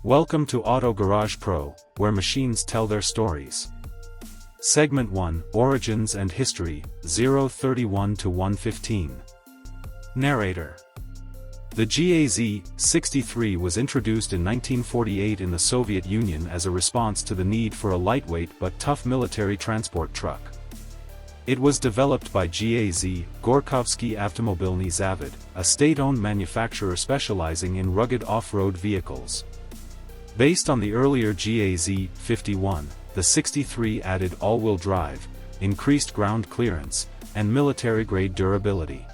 Welcome to Auto Garage Pro, where machines tell their stories. Segment 1, Origins and History, 031 to 115. Narrator. The GAZ-63 was introduced in 1948 in the Soviet Union as a response to the need for a lightweight but tough military transport truck. It was developed by GAZ, Gorkovsky Avtomobilny Zavod, a state-owned manufacturer specializing in rugged off-road vehicles. Based on the earlier GAZ-51, the 63 added all-wheel drive, increased ground clearance, and military-grade durability.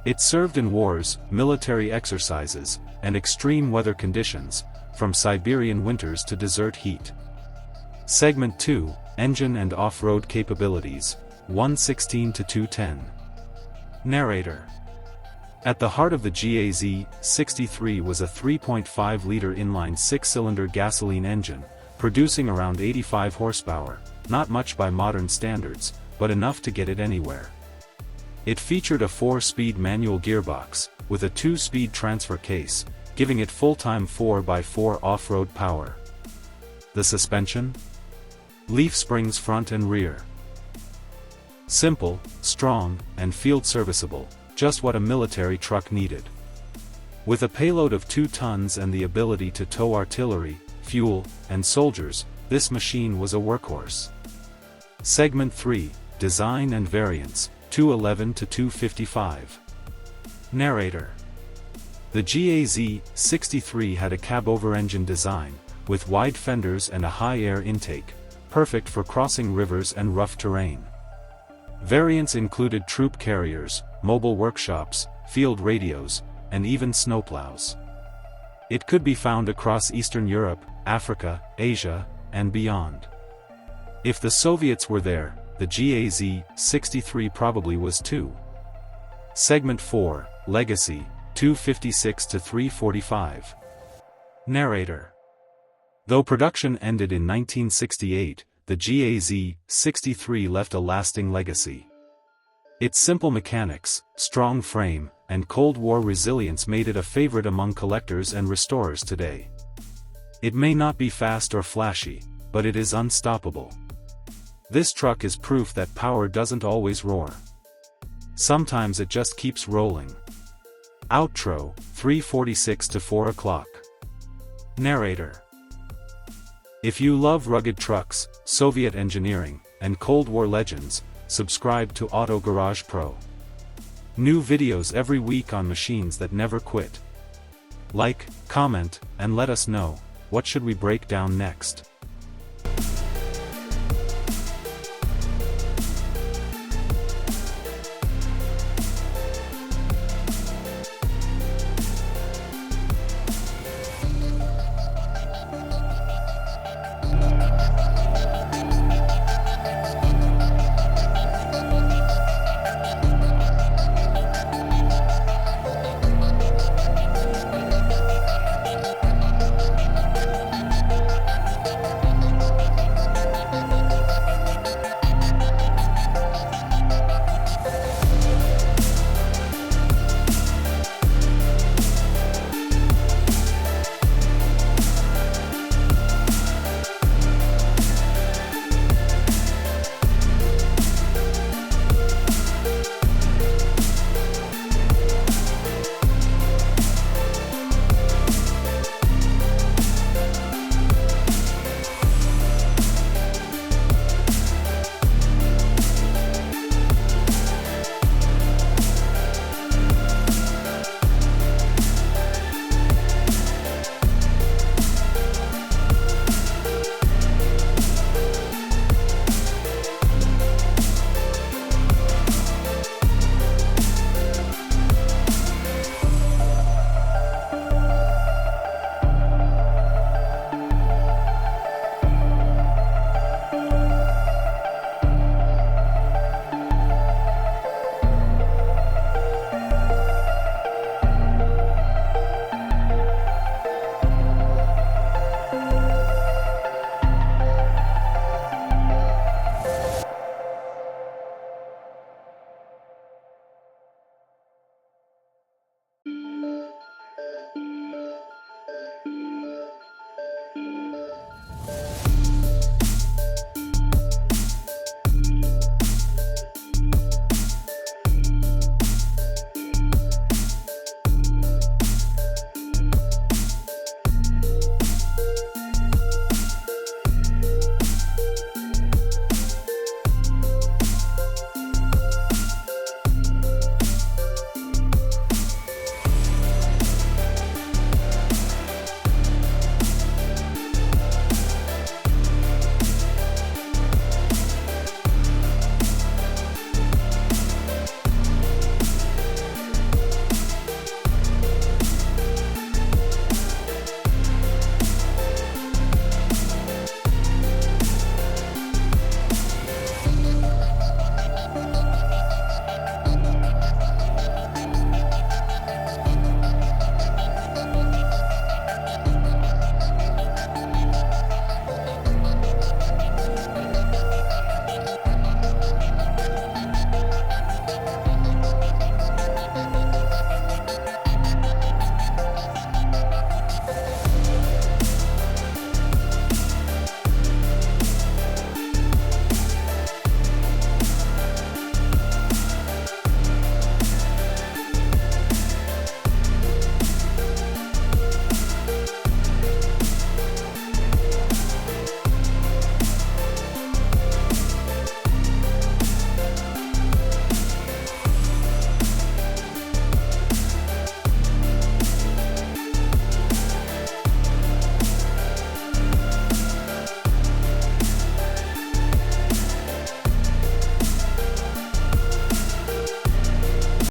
It served in wars, military exercises, and extreme weather conditions, from Siberian winters to desert heat. Segment 2, Engine and Off-Road Capabilities, 116 to 210. Narrator. At the heart of the GAZ-63 was a 3.5-liter inline 6-cylinder gasoline engine, producing around 85 horsepower, not much by modern standards, but enough to get it anywhere. It featured a 4-speed manual gearbox, with a 2-speed transfer case, giving it full-time 4x4 off-road power. The suspension? Leaf springs front and rear. Simple, strong, and field serviceable, just what a military truck needed. With a payload of 2 tons and the ability to tow artillery, fuel, and soldiers, this machine was a workhorse. Segment 3, Design and Variants, 211 to 255. Narrator. The GAZ-63 had a cab-over engine design, with wide fenders and a high air intake, perfect for crossing rivers and rough terrain. Variants included troop carriers, mobile workshops, field radios, and even snowplows. It could be found across Eastern Europe, Africa, Asia, and beyond. If the Soviets were there, the GAZ-63 probably was too. Segment 4, Legacy, 256 to 345. Narrator. Though production ended in 1968, the GAZ-63 left a lasting legacy. Its simple mechanics, strong frame, and Cold War resilience made it a favorite among collectors and restorers today. It may not be fast or flashy, but it is unstoppable. This truck is proof that power doesn't always roar. Sometimes it just keeps rolling. Outro, 3:46 to 4 o'clock. Narrator. If you love rugged trucks, Soviet engineering, and Cold War legends, subscribe to Auto Garage Pro. New videos every week on machines that never quit. Like, comment, and let us know, what should we break down next?